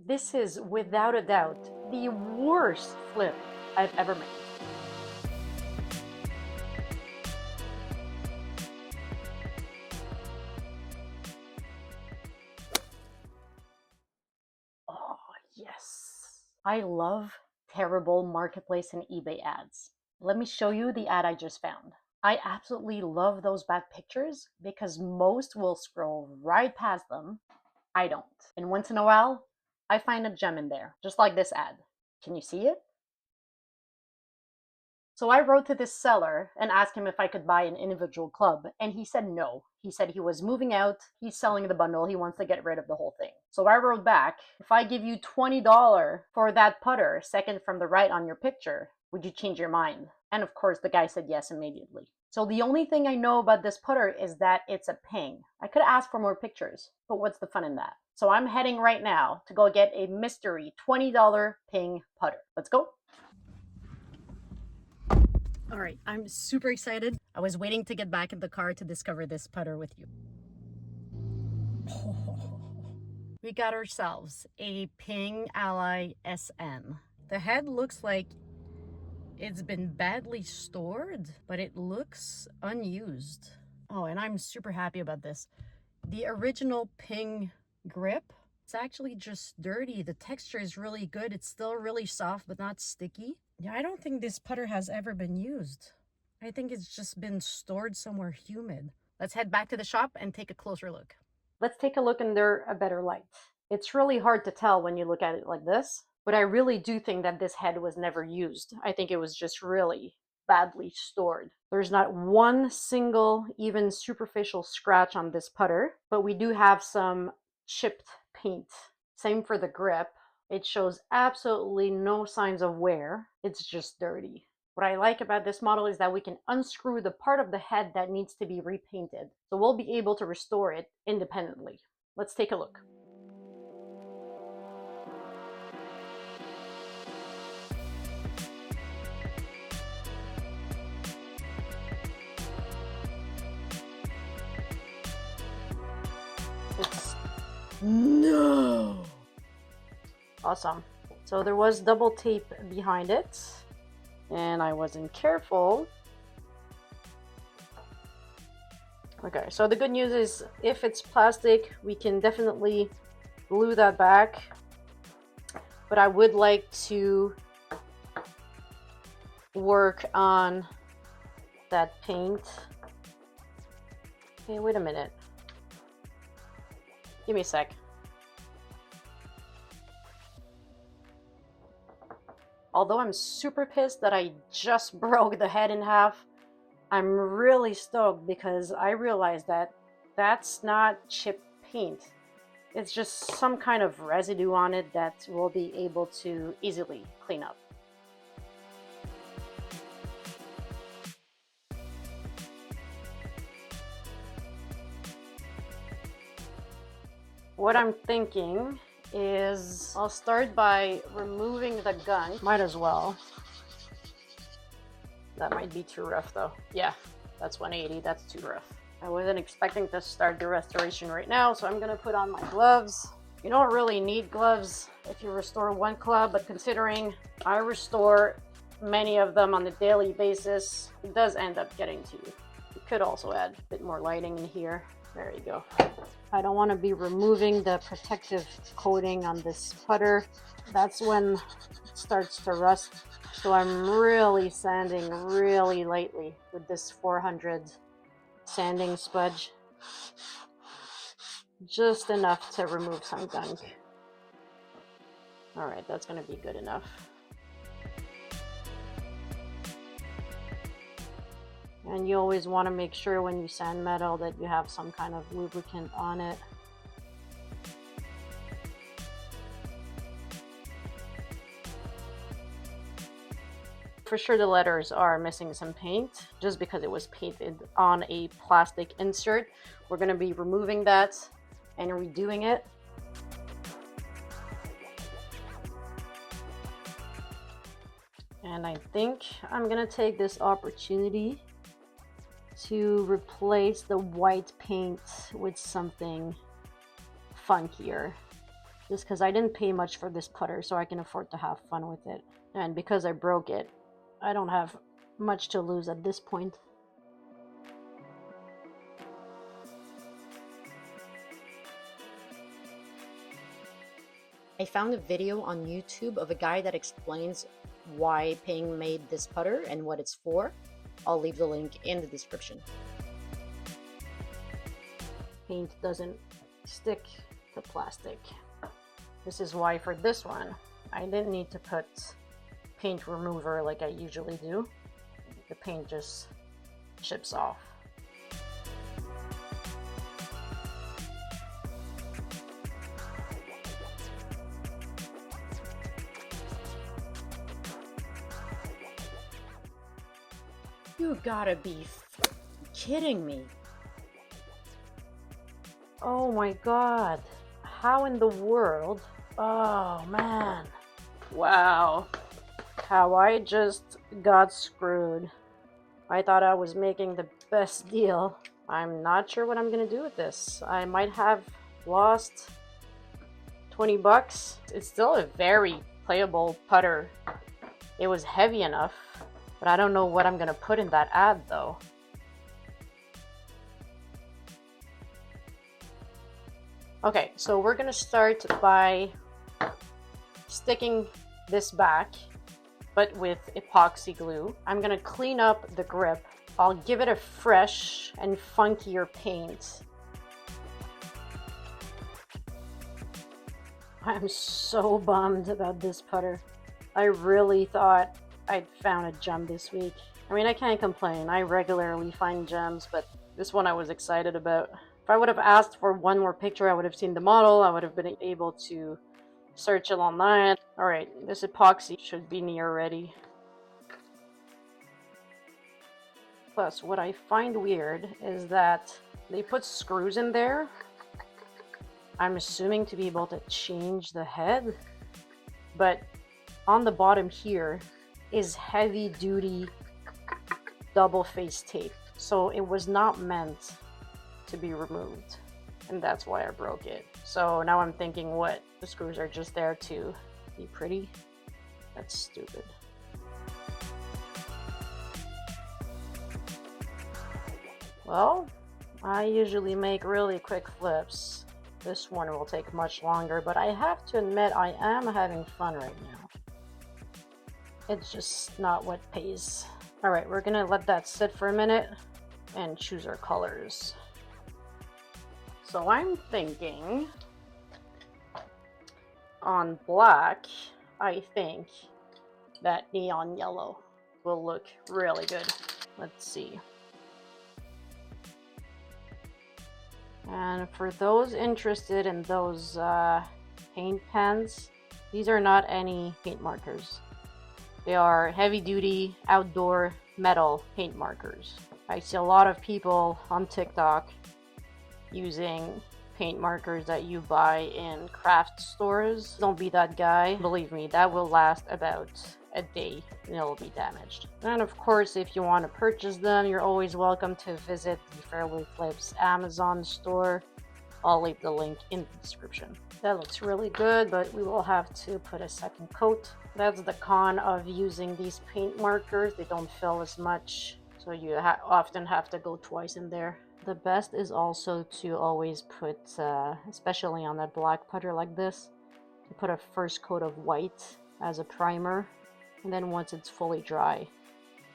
This is without a doubt the worst flip I've ever made. Oh, yes. I love terrible marketplace and eBay ads. Let me show you the ad I just found. I absolutely love those bad pictures because most will scroll right past them. I don't. And once in a while, I find a gem in there, just like this ad. Can you see it? So I wrote to this seller and asked him if I could buy an individual club, and he said no. He said he was moving out, he's selling the bundle, he wants to get rid of the whole thing. So I wrote back, if I give you $20 for that putter, second from the right on your picture, would you change your mind? And of course, the guy said yes immediately. So the only thing I know about this putter is that it's a ping. I could ask for more pictures, but what's the fun in that? So I'm heading right now to go get a mystery $20 ping putter. Let's go. All right, I'm super excited. I was waiting to get back in the car to discover this putter with you. We got ourselves a Ping Ally SN. The head looks like it's been badly stored, but it looks unused. Oh, and I'm super happy about this. The original Ping grip, it's actually just dirty. The texture is really good. It's still really soft, but not sticky. Yeah, I don't think this putter has ever been used. I think it's just been stored somewhere humid. Let's head back to the shop and take a closer look. Let's take a look under a better light. It's really hard to tell when you look at it like this, but I really do think that this head was never used. I think it was just really badly stored. There's not one single, even superficial scratch on this putter, but we do have some chipped paint. Same for the grip. It shows absolutely no signs of wear. It's just dirty. What I like about this model is that we can unscrew the part of the head that needs to be repainted. So we'll be able to restore it independently. Let's take a look. No! Awesome. So there was double tape behind it, and I wasn't careful. Okay, so the good news is if it's plastic, we can definitely glue that back. But I would like to work on that paint. Hey, wait a minute. Give me a sec. Although I'm super pissed that I just broke the head in half, I'm really stoked because I realized that that's not chipped paint. It's just some kind of residue on it that we'll be able to easily clean up. What I'm thinking is I'll start by removing the gun. Might as well. That might be too rough though. Yeah, that's 180, that's too rough. I wasn't expecting to start the restoration right now, so I'm gonna put on my gloves. You don't really need gloves if you restore one club, but considering I restore many of them on a daily basis, it does end up getting to you. You could also add a bit more lighting in here. There you go. I don't want to be removing the protective coating on this putter. That's when it starts to rust. So I'm really sanding really lightly with this 400 sanding sponge. Just enough to remove some gunk. All right, that's going to be good enough. And you always want to make sure when you sand metal that you have some kind of lubricant on it. For sure the letters are missing some paint just because it was painted on a plastic insert. We're going to be removing that and redoing it. And I think I'm going to take this opportunity to replace the white paint with something funkier. just because I didn't pay much for this putter, so I can afford to have fun with it. And because I broke it, I don't have much to lose at this point. I found a video on YouTube of a guy that explains why Ping made this putter and what it's for. I'll leave the link in the description. Paint doesn't stick to plastic. This is why for this one, I didn't need to put paint remover like I usually do. The paint just chips off. You gotta be kidding me. Oh my god. How in the world? Oh man. Wow. How I just got screwed. I thought I was making the best deal. I'm not sure what I'm gonna do with this. I might have lost 20 bucks. It's still a very playable putter. It was heavy enough. But I don't know what I'm gonna put in that ad though. Okay, so we're gonna start by sticking this back, but with epoxy glue. I'm gonna clean up the grip. I'll give it a fresh and funkier paint. I'm so bummed about this putter. I really thought I'd found a gem this week. I mean, I can't complain. I regularly find gems, but this one I was excited about. If I would have asked for one more picture, I would have seen the model. I would have been able to search it online. All right, this epoxy should be near ready. Plus, what I find weird is that they put screws in there. I'm assuming to be able to change the head, but on the bottom here is heavy duty double face tape, so it was not meant to be removed, and that's why I broke it. So now I'm thinking, what, the screws are just there to be pretty? That's stupid. Well, I usually make really quick flips. This one will take much longer, but I have to admit I am having fun right now. It's just not what pays. All right, we're gonna let that sit for a minute and choose our colors. So I'm thinking on black, I think that neon yellow will look really good. Let's see. And for those interested in those paint pens, these are not any paint markers. They are heavy-duty outdoor metal paint markers. I see a lot of people on TikTok using paint markers that you buy in craft stores. Don't be that guy. Believe me, that will last about a day and it'll be damaged. And of course, if you want to purchase them, you're always welcome to visit the Fairly Flips Amazon store. I'll leave the link in the description. That looks really good, but we will have to put a second coat. That's the con of using these paint markers. They don't fill as much, so you often have to go twice in there. The best is also to always put, especially on a black putter like this, to put a first coat of white as a primer, and then once it's fully dry,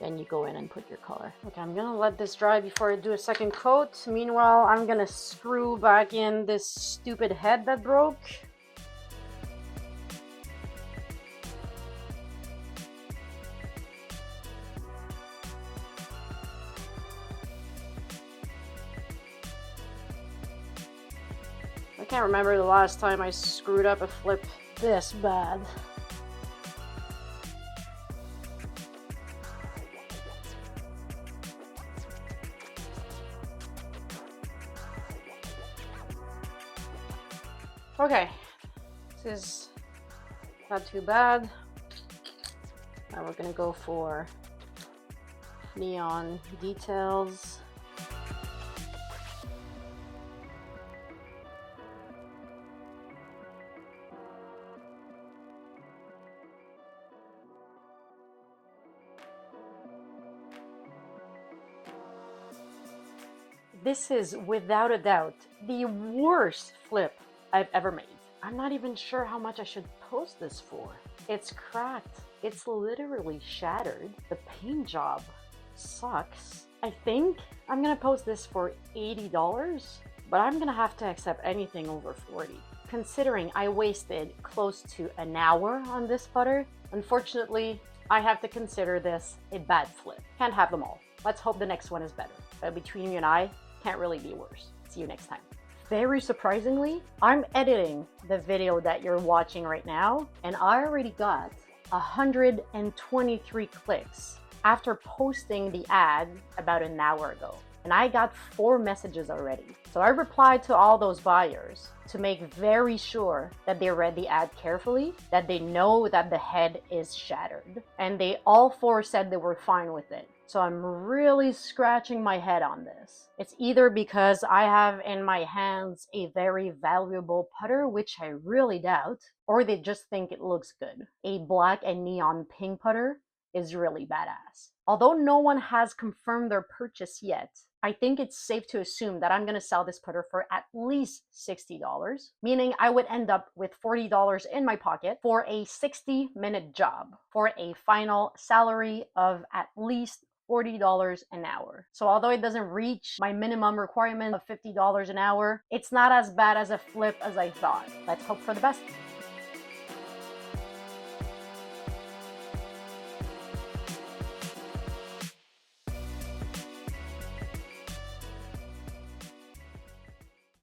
then you go in and put your color. Okay, I'm gonna let this dry before I do a second coat. Meanwhile, I'm gonna screw back in this stupid head that broke. I can't remember the last time I screwed up a flip this bad. Okay, this is not too bad. Now we're gonna go for neon details. This is without a doubt the worst flip I've ever made. I'm not even sure how much I should post this for. It's cracked. It's literally shattered. The paint job sucks. I think I'm gonna post this for $80, but I'm gonna have to accept anything over 40. Considering I wasted close to an hour on this putter, unfortunately, I have to consider this a bad flip. Can't have them all. Let's hope the next one is better. But between you and I, can't really be worse. See you next time. Very surprisingly, I'm editing the video that you're watching right now, and I already got 123 clicks after posting the ad about an hour ago. And I got 4 messages already. So I replied to all those buyers to make very sure that they read the ad carefully, that they know that the head is shattered. And they all 4 said they were fine with it. So I'm really scratching my head on this. It's either because I have in my hands a very valuable putter, which I really doubt, or they just think it looks good. A black and neon pink putter is really badass. Although no one has confirmed their purchase yet, I think it's safe to assume that I'm going to sell this putter for at least $60, meaning I would end up with $40 in my pocket for a 60-minute job for a final salary of at least $40 an hour. So although it doesn't reach my minimum requirement of $50 an hour, it's not as bad as a flip as I thought. Let's hope for the best.